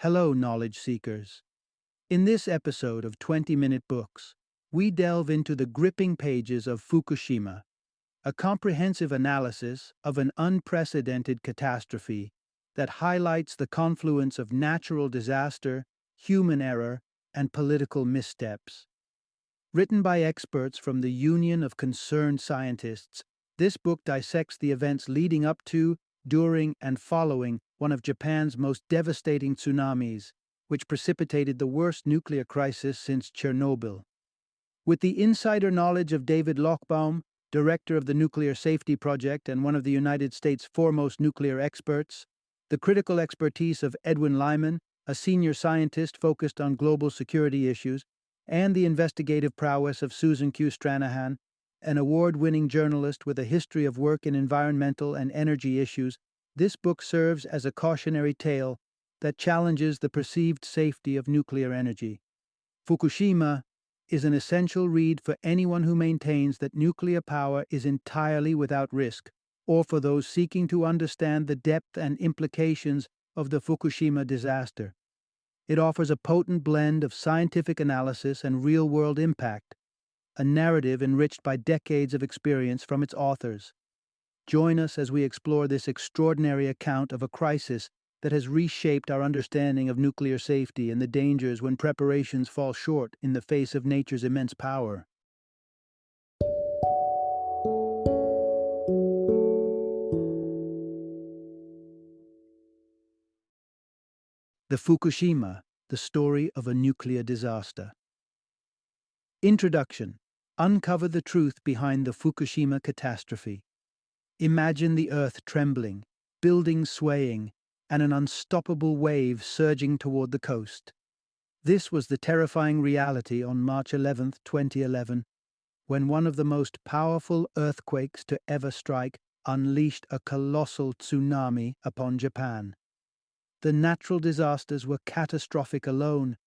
Hello, knowledge seekers. In this episode of 20-Minute Books, we delve into the gripping pages of Fukushima, a comprehensive analysis of an unprecedented catastrophe that highlights the confluence of natural disaster, human error, and political missteps. Written by experts from the Union of Concerned Scientists, this book dissects the events leading up to, during, and following one of Japan's most devastating tsunamis, which precipitated the worst nuclear crisis since Chernobyl. With the insider knowledge of David Lochbaum, director of the Nuclear Safety Project and one of the United States' foremost nuclear experts, the critical expertise of Edwin Lyman, a senior scientist focused on global security issues, and the investigative prowess of Susan Q. Stranahan, an award-winning journalist with a history of work in environmental and energy issues, this book serves as a cautionary tale that challenges the perceived safety of nuclear energy. Fukushima is an essential read for anyone who maintains that nuclear power is entirely without risk, or for those seeking to understand the depth and implications of the Fukushima disaster. It offers a potent blend of scientific analysis and real-world impact, a narrative enriched by decades of experience from its authors. Join us as we explore this extraordinary account of a crisis that has reshaped our understanding of nuclear safety and the dangers when preparations fall short in the face of nature's immense power. The Fukushima, the story of a nuclear disaster. Introduction. Uncover the truth behind the Fukushima catastrophe. Imagine the earth trembling, buildings swaying, and an unstoppable wave surging toward the coast. This was the terrifying reality on March 11, 2011, when one of the most powerful earthquakes to ever strike unleashed a colossal tsunami upon Japan. The natural disasters were catastrophic alone,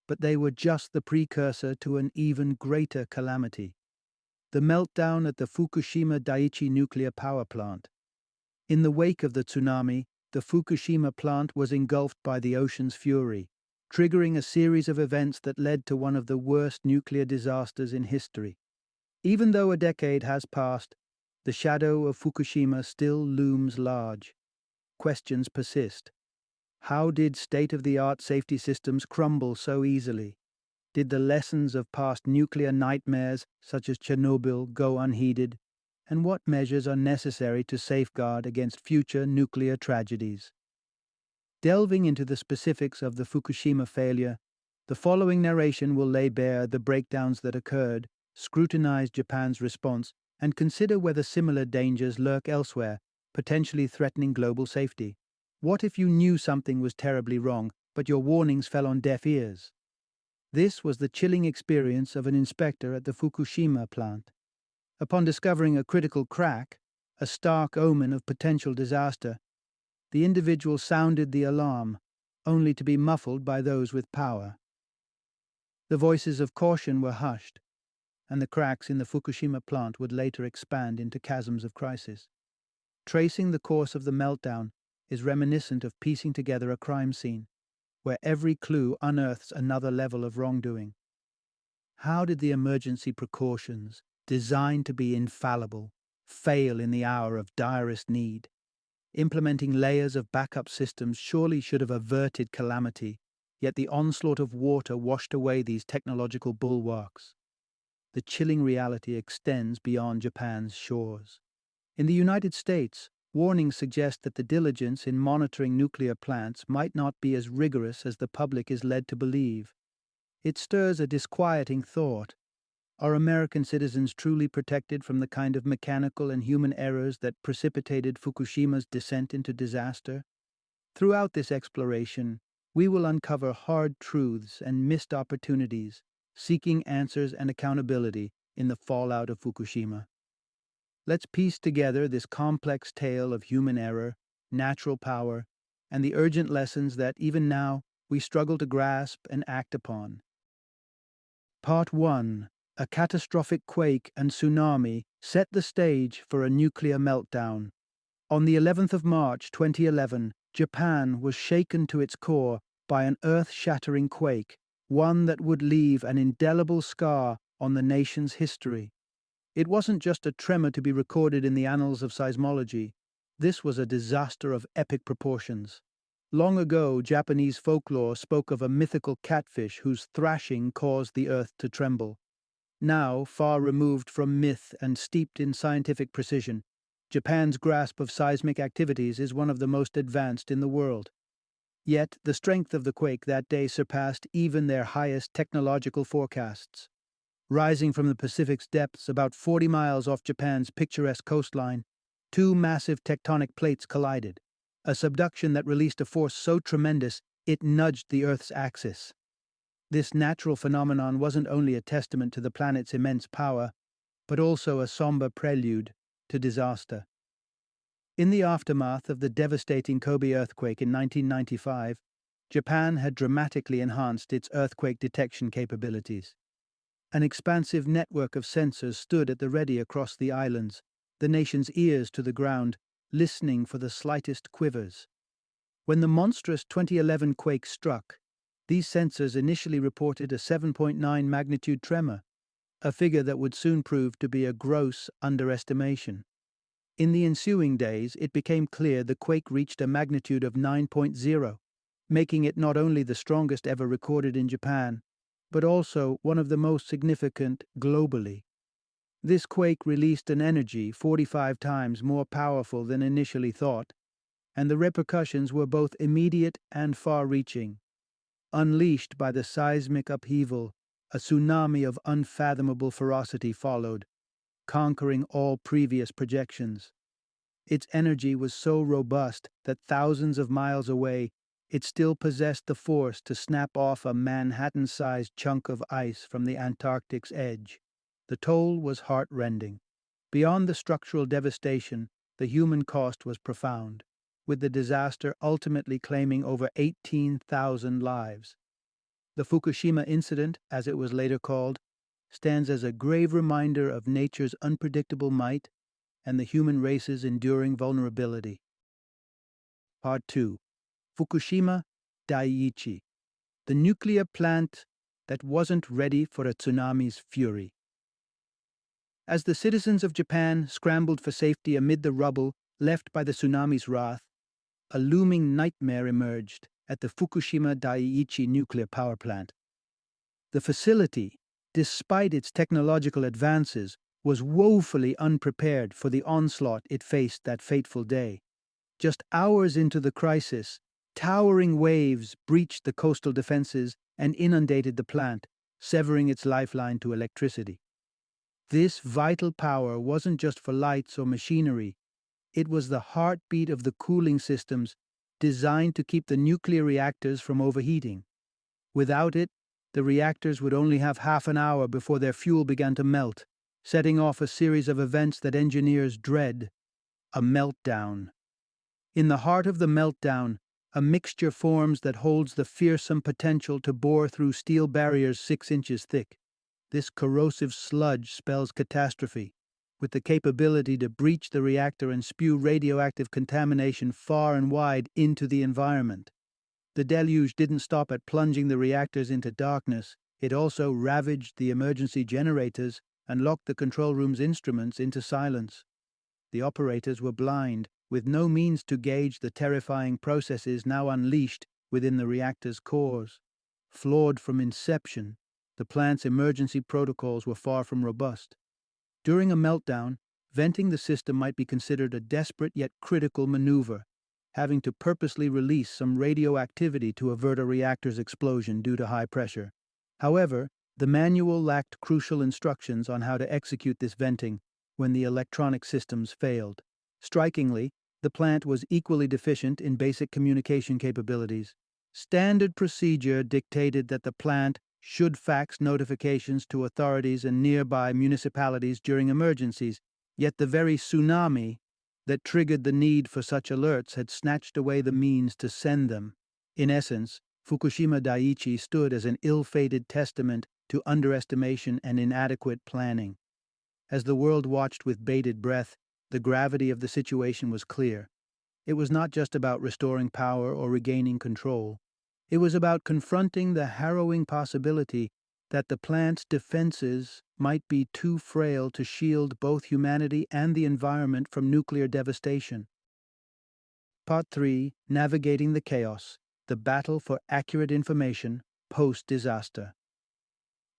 but they were just the precursor to an even greater calamity: the meltdown at the Fukushima Daiichi nuclear power plant. In the wake of the tsunami, the Fukushima plant was engulfed by the ocean's fury, triggering a series of events that led to one of the worst nuclear disasters in history. Even though a decade has passed, the shadow of Fukushima still looms large. Questions persist. How did state-of-the-art safety systems crumble so easily? Did the lessons of past nuclear nightmares, such as Chernobyl, go unheeded? And what measures are necessary to safeguard against future nuclear tragedies? Delving into the specifics of the Fukushima failure, the following narration will lay bare the breakdowns that occurred, scrutinize Japan's response, and consider whether similar dangers lurk elsewhere, potentially threatening global safety. What if you knew something was terribly wrong, but your warnings fell on deaf ears? This was the chilling experience of an inspector at the Fukushima plant. Upon discovering a critical crack, a stark omen of potential disaster, the individual sounded the alarm, only to be muffled by those with power. The voices of caution were hushed, and the cracks in the Fukushima plant would later expand into chasms of crisis. Tracing the course of the meltdown is reminiscent of piecing together a crime scene, where every clue unearths another level of wrongdoing. How did the emergency precautions, designed to be infallible, fail in the hour of direst need? Implementing layers of backup systems surely should have averted calamity, yet the onslaught of water washed away these technological bulwarks. The chilling reality extends beyond Japan's shores. In the United States, warnings suggest that the diligence in monitoring nuclear plants might not be as rigorous as the public is led to believe. It stirs a disquieting thought. Are American citizens truly protected from the kind of mechanical and human errors that precipitated Fukushima's descent into disaster? Throughout this exploration, we will uncover hard truths and missed opportunities, seeking answers and accountability in the fallout of Fukushima. Let's piece together this complex tale of human error, natural power, and the urgent lessons that, even now, we struggle to grasp and act upon. Part 1. A catastrophic quake and tsunami set the stage for a nuclear meltdown. On the 11th of March 2011, Japan was shaken to its core by an earth-shattering quake, one that would leave an indelible scar on the nation's history. It wasn't just a tremor to be recorded in the annals of seismology. This was a disaster of epic proportions. Long ago, Japanese folklore spoke of a mythical catfish whose thrashing caused the earth to tremble. Now, far removed from myth and steeped in scientific precision, Japan's grasp of seismic activities is one of the most advanced in the world. Yet, the strength of the quake that day surpassed even their highest technological forecasts. Rising from the Pacific's depths about 40 miles off Japan's picturesque coastline, two massive tectonic plates collided, a subduction that released a force so tremendous it nudged the Earth's axis. This natural phenomenon wasn't only a testament to the planet's immense power, but also a somber prelude to disaster. In the aftermath of the devastating Kobe earthquake in 1995, Japan had dramatically enhanced its earthquake detection capabilities. An expansive network of sensors stood at the ready across the islands, the nation's ears to the ground, listening for the slightest quivers. When the monstrous 2011 quake struck, these sensors initially reported a 7.9 magnitude tremor, a figure that would soon prove to be a gross underestimation. In the ensuing days, it became clear the quake reached a magnitude of 9.0, making it not only the strongest ever recorded in Japan, but also one of the most significant globally. This quake released an energy 45 times more powerful than initially thought, and the repercussions were both immediate and far-reaching. Unleashed by the seismic upheaval, a tsunami of unfathomable ferocity followed, conquering all previous projections. Its energy was so robust that thousands of miles away, it still possessed the force to snap off a Manhattan-sized chunk of ice from the Antarctic's edge. The toll was heart-rending. Beyond the structural devastation, the human cost was profound, with the disaster ultimately claiming over 18,000 lives. The Fukushima incident, as it was later called, stands as a grave reminder of nature's unpredictable might and the human race's enduring vulnerability. Part 2. Fukushima Daiichi, the nuclear plant that wasn't ready for a tsunami's fury. As the citizens of Japan scrambled for safety amid the rubble left by the tsunami's wrath, a looming nightmare emerged at the Fukushima Daiichi nuclear power plant. The facility, despite its technological advances, was woefully unprepared for the onslaught it faced that fateful day. Just hours into the crisis, towering waves breached the coastal defenses and inundated the plant, severing its lifeline to electricity. This vital power wasn't just for lights or machinery, it was the heartbeat of the cooling systems designed to keep the nuclear reactors from overheating. Without it, the reactors would only have half an hour before their fuel began to melt, setting off a series of events that engineers dread: a meltdown. In the heart of the meltdown, a mixture forms that holds the fearsome potential to bore through steel barriers 6 inches thick. This corrosive sludge spells catastrophe, with the capability to breach the reactor and spew radioactive contamination far and wide into the environment. The deluge didn't stop at plunging the reactors into darkness, it also ravaged the emergency generators and locked the control room's instruments into silence. The operators were blind, with no means to gauge the terrifying processes now unleashed within the reactor's cores. Flawed from inception, the plant's emergency protocols were far from robust. During a meltdown, venting the system might be considered a desperate yet critical maneuver, having to purposely release some radioactivity to avert a reactor's explosion due to high pressure. However, the manual lacked crucial instructions on how to execute this venting when the electronic systems failed. Strikingly, the plant was equally deficient in basic communication capabilities. Standard procedure dictated that the plant should fax notifications to authorities and nearby municipalities during emergencies, yet the very tsunami that triggered the need for such alerts had snatched away the means to send them. In essence, Fukushima Daiichi stood as an ill-fated testament to underestimation and inadequate planning. As the world watched with bated breath, the gravity of the situation was clear. It was not just about restoring power or regaining control. It was about confronting the harrowing possibility that the plant's defenses might be too frail to shield both humanity and the environment from nuclear devastation. Part 3: Navigating the Chaos, the Battle for Accurate Information Post-Disaster.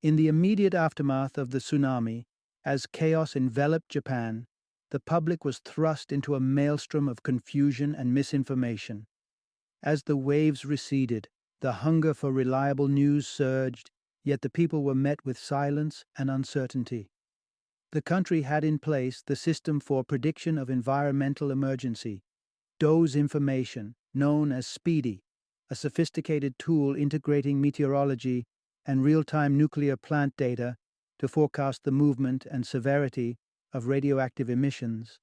In the immediate aftermath of the tsunami, as chaos enveloped Japan, the public was thrust into a maelstrom of confusion and misinformation. As the waves receded, the hunger for reliable news surged, yet the people were met with silence and uncertainty. The country had in place the system for prediction of environmental emergency, DOE's information, known as SPEEDY, a sophisticated tool integrating meteorology and real-time nuclear plant data to forecast the movement and severity of radioactive emissions.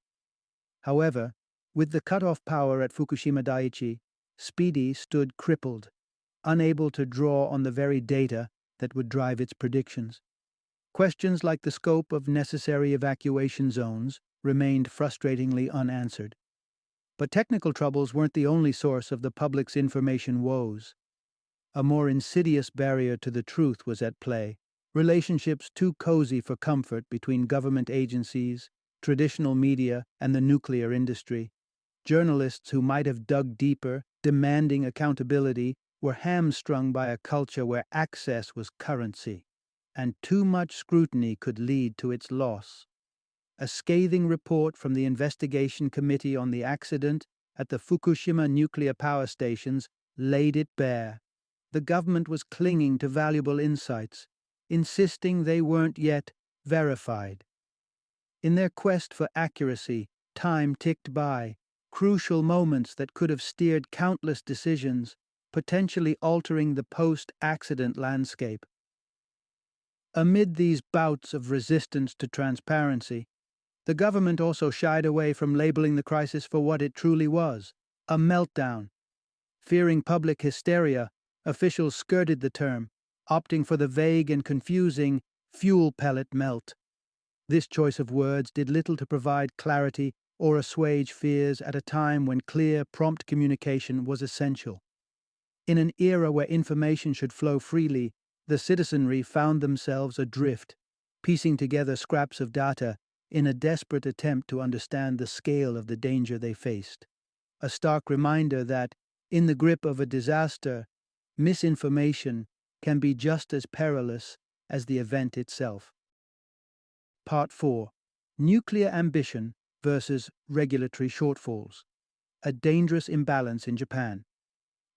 However, with the cut-off power at Fukushima Daiichi, SPEEDY stood crippled, unable to draw on the very data that would drive its predictions. Questions like the scope of necessary evacuation zones remained frustratingly unanswered. But technical troubles weren't the only source of the public's information woes. A more insidious barrier to the truth was at play: relationships too cozy for comfort between government agencies, traditional media, and the nuclear industry. Journalists who might have dug deeper, demanding accountability, were hamstrung by a culture where access was currency, and too much scrutiny could lead to its loss. A scathing report from the Investigation Committee on the accident at the Fukushima nuclear power stations laid it bare. The government was clinging to valuable insights, insisting they weren't yet verified. In their quest for accuracy, time ticked by, crucial moments that could have steered countless decisions, potentially altering the post-accident landscape. Amid these bouts of resistance to transparency, the government also shied away from labeling the crisis for what it truly was: a meltdown. Fearing public hysteria, officials skirted the term, opting for the vague and confusing fuel pellet melt. This choice of words did little to provide clarity or assuage fears at a time when clear, prompt communication was essential. In an era where information should flow freely, the citizenry found themselves adrift, piecing together scraps of data in a desperate attempt to understand the scale of the danger they faced. A stark reminder that, in the grip of a disaster, misinformation can be just as perilous as the event itself. Part 4: Nuclear Ambition versus Regulatory Shortfalls. A dangerous imbalance in Japan.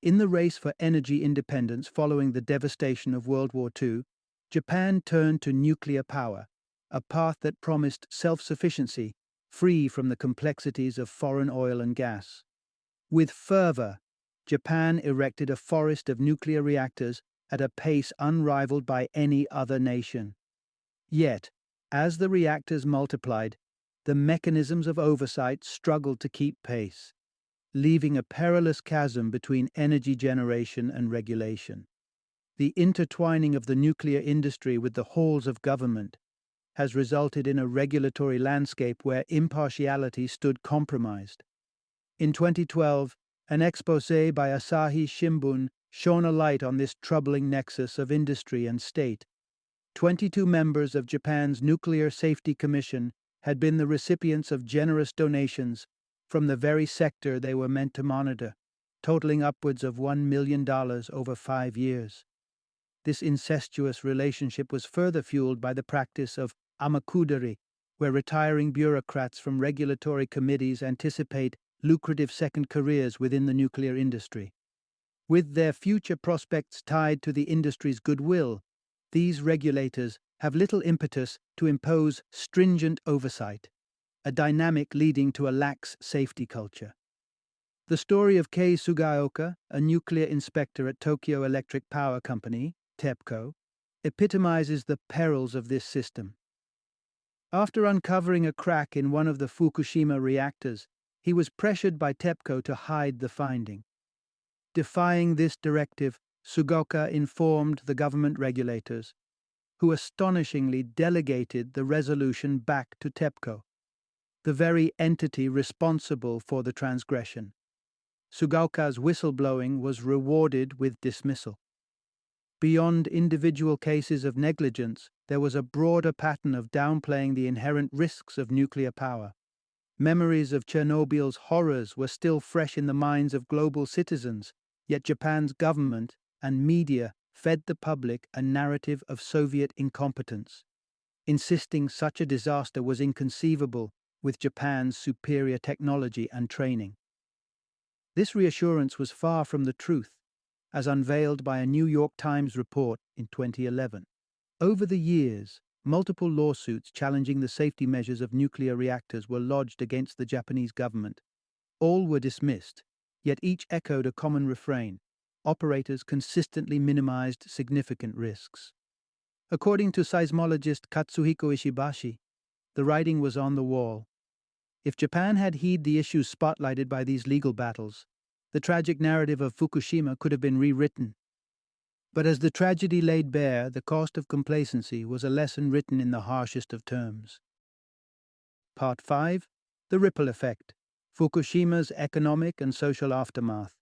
In the race for energy independence following the devastation of World War II, Japan turned to nuclear power, a path that promised self-sufficiency, free from the complexities of foreign oil and gas. With fervor, Japan erected a forest of nuclear reactors at a pace unrivaled by any other nation. Yet, as the reactors multiplied, the mechanisms of oversight struggled to keep pace, leaving a perilous chasm between energy generation and regulation. The intertwining of the nuclear industry with the halls of government has resulted in a regulatory landscape where impartiality stood compromised. In 2012, an exposé by Asahi Shimbun shone a light on this troubling nexus of industry and state. 22 members of Japan's Nuclear Safety Commission had been the recipients of generous donations from the very sector they were meant to monitor, totaling upwards of $1 million over 5 years. This incestuous relationship was further fueled by the practice of amakudari, where retiring bureaucrats from regulatory committees anticipate lucrative second careers within the nuclear industry. With their future prospects tied to the industry's goodwill, these regulators have little impetus to impose stringent oversight, a dynamic leading to a lax safety culture. The story of Kei Sugaoka, a nuclear inspector at Tokyo Electric Power Company, TEPCO, epitomizes the perils of this system. After uncovering a crack in one of the Fukushima reactors, he was pressured by TEPCO to hide the finding. Defying this directive, Sugaoka informed the government regulators, who astonishingly delegated the resolution back to TEPCO, the very entity responsible for the transgression. Sugaoka's whistleblowing was rewarded with dismissal. Beyond individual cases of negligence, there was a broader pattern of downplaying the inherent risks of nuclear power. Memories of Chernobyl's horrors were still fresh in the minds of global citizens, yet Japan's government and media fed the public a narrative of Soviet incompetence, insisting such a disaster was inconceivable with Japan's superior technology and training. This reassurance was far from the truth, as unveiled by a New York Times report in 2011. Over the years, multiple lawsuits challenging the safety measures of nuclear reactors were lodged against the Japanese government. All were dismissed, yet each echoed a common refrain: operators consistently minimized significant risks. According to seismologist Katsuhiko Ishibashi, the writing was on the wall. If Japan had heeded the issues spotlighted by these legal battles, the tragic narrative of Fukushima could have been rewritten. But as the tragedy laid bare, the cost of complacency was a lesson written in the harshest of terms. Part 5. The Ripple Effect: Fukushima's Economic and Social Aftermath.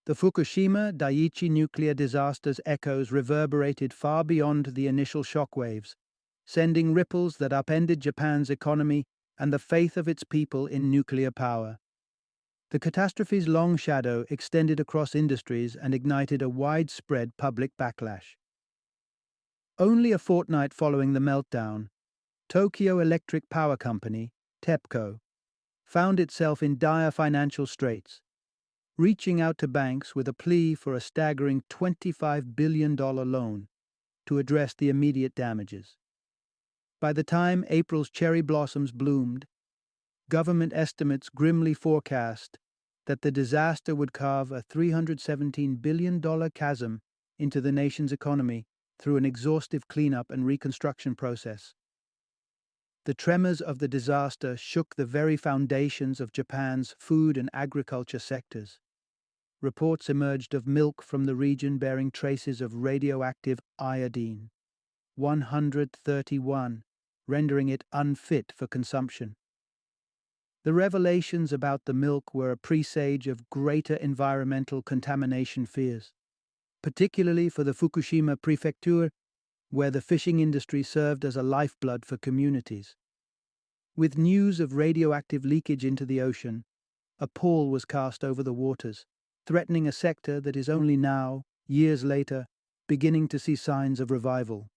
The Fukushima Daiichi nuclear disaster's echoes reverberated far beyond the initial shockwaves, sending ripples that upended Japan's economy and the faith of its people in nuclear power. The catastrophe's long shadow extended across industries and ignited a widespread public backlash. Only a fortnight following the meltdown, Tokyo Electric Power Company, TEPCO, found itself in dire financial straits, reaching out to banks with a plea for a staggering $25 billion loan to address the immediate damages. By the time April's cherry blossoms bloomed, government estimates grimly forecast that the disaster would carve a $317 billion chasm into the nation's economy through an exhaustive cleanup and reconstruction process. The tremors of the disaster shook the very foundations of Japan's food and agriculture sectors. Reports emerged of milk from the region bearing traces of radioactive iodine, 131, rendering it unfit for consumption. The revelations about the milk were a presage of greater environmental contamination fears, particularly for the Fukushima prefecture, where the fishing industry served as a lifeblood for communities. With news of radioactive leakage into the ocean, a pall was cast over the waters, threatening a sector that is only now, years later, beginning to see signs of revival.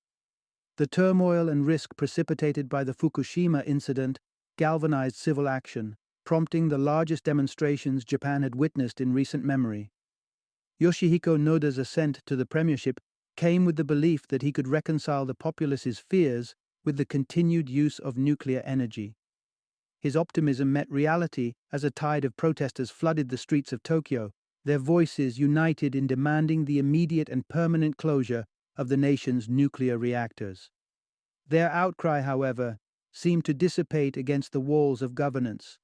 The turmoil and risk precipitated by the Fukushima incident galvanized civil action, prompting the largest demonstrations Japan had witnessed in recent memory. Yoshihiko Noda's ascent to the premiership came with the belief that he could reconcile the populace's fears with the continued use of nuclear energy. His optimism met reality as a tide of protesters flooded the streets of Tokyo, their voices united in demanding the immediate and permanent closure of the nation's nuclear reactors. Their outcry, however, seemed to dissipate against the walls of governance.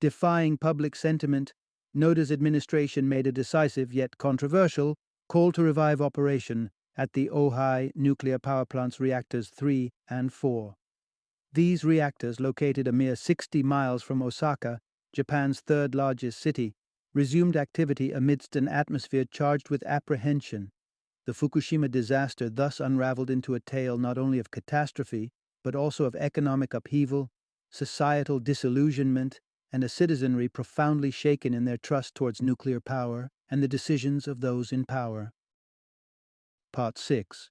Defying public sentiment, Noda's administration made a decisive yet controversial call to revive operation at the Ohai nuclear power plant's reactors 3 and 4. These reactors, located a mere 60 miles from Osaka, Japan's third largest city, resumed activity amidst an atmosphere charged with apprehension. The Fukushima disaster thus unraveled into a tale not only of catastrophe, but also of economic upheaval, societal disillusionment, and a citizenry profoundly shaken in their trust towards nuclear power and the decisions of those in power. Part 6.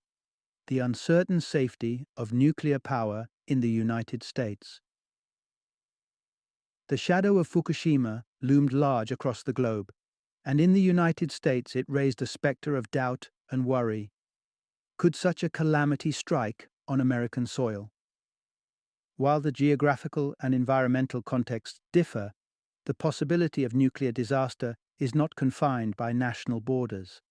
The uncertain safety of nuclear power in the United States. The shadow of Fukushima loomed large across the globe, and in the United States it raised a specter of doubt and worry. Could such a calamity strike on American soil? While the geographical and environmental contexts differ, the possibility of nuclear disaster is not confined by national borders.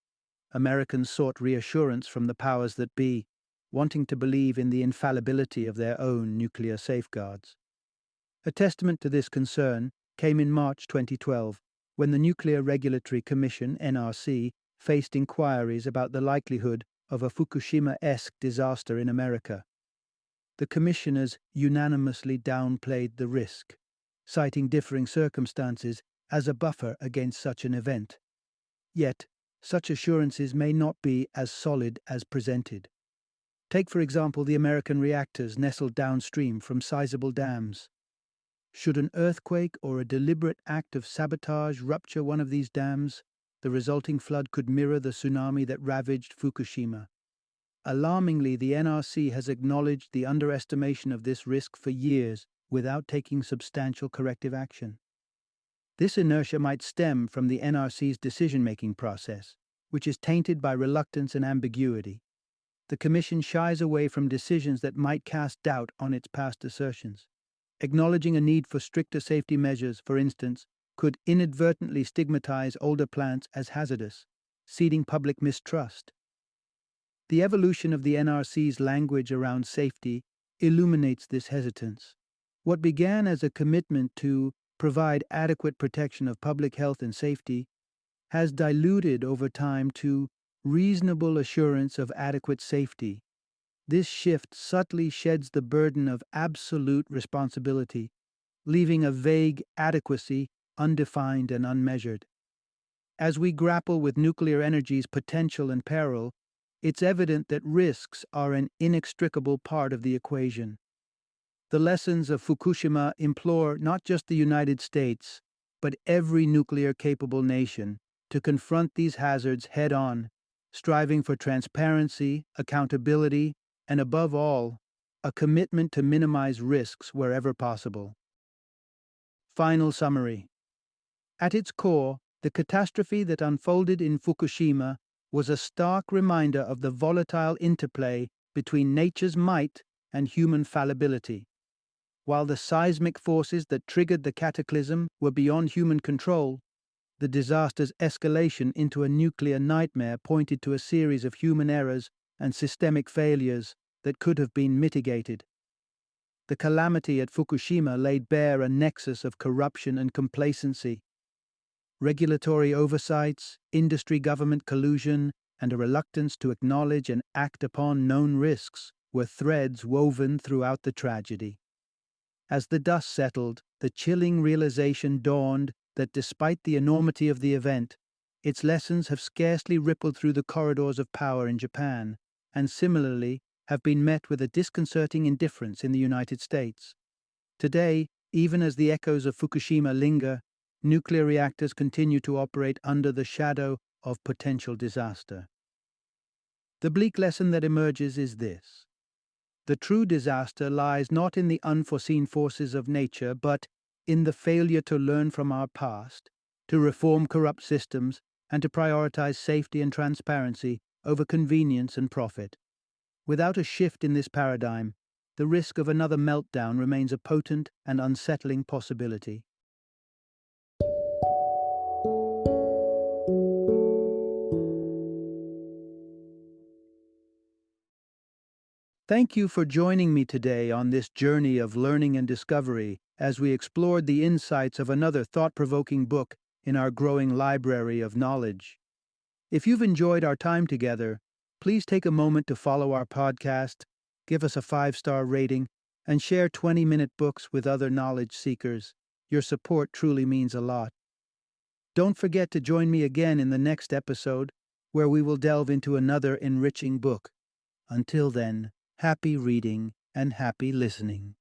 Americans sought reassurance from the powers that be, wanting to believe in the infallibility of their own nuclear safeguards. A testament to this concern came in March 2012, when the Nuclear Regulatory Commission, NRC, faced inquiries about the likelihood of a Fukushima-esque disaster in America. The commissioners unanimously downplayed the risk, citing differing circumstances as a buffer against such an event. Yet, such assurances may not be as solid as presented. Take, for example, the American reactors nestled downstream from sizable dams. Should an earthquake or a deliberate act of sabotage rupture one of these dams, the resulting flood could mirror the tsunami that ravaged Fukushima. Alarmingly, the NRC has acknowledged the underestimation of this risk for years without taking substantial corrective action. This inertia might stem from the NRC's decision-making process, which is tainted by reluctance and ambiguity. The Commission shies away from decisions that might cast doubt on its past assertions. Acknowledging a need for stricter safety measures, for instance, could inadvertently stigmatize older plants as hazardous, seeding public mistrust. The evolution of the NRC's language around safety illuminates this hesitance. What began as a commitment to provide adequate protection of public health and safety has diluted over time to reasonable assurance of adequate safety. This shift subtly sheds the burden of absolute responsibility, leaving a vague adequacy undefined and unmeasured. As we grapple with nuclear energy's potential and peril, it's evident that risks are an inextricable part of the equation. The lessons of Fukushima implore not just the United States, but every nuclear-capable nation to confront these hazards head-on, striving for transparency, accountability, and above all, a commitment to minimize risks wherever possible. Final summary. At its core, the catastrophe that unfolded in Fukushima was a stark reminder of the volatile interplay between nature's might and human fallibility. While the seismic forces that triggered the cataclysm were beyond human control, the disaster's escalation into a nuclear nightmare pointed to a series of human errors and systemic failures that could have been mitigated. The calamity at Fukushima laid bare a nexus of corruption and complacency. Regulatory oversights, industry-government collusion, and a reluctance to acknowledge and act upon known risks were threads woven throughout the tragedy. As the dust settled, the chilling realization dawned that despite the enormity of the event, its lessons have scarcely rippled through the corridors of power in Japan, and similarly have been met with a disconcerting indifference in the United States. Today, even as the echoes of Fukushima linger, nuclear reactors continue to operate under the shadow of potential disaster. The bleak lesson that emerges is this: the true disaster lies not in the unforeseen forces of nature, but in the failure to learn from our past, to reform corrupt systems, and to prioritize safety and transparency over convenience and profit. Without a shift in this paradigm, the risk of another meltdown remains a potent and unsettling possibility. Thank you for joining me today on this journey of learning and discovery as we explored the insights of another thought-provoking book in our growing library of knowledge. If you've enjoyed our time together, please take a moment to follow our podcast, give us a 5-star rating, and share 20-minute books with other knowledge seekers. Your support truly means a lot. Don't forget to join me again in the next episode, where we will delve into another enriching book. Until then, happy reading and happy listening.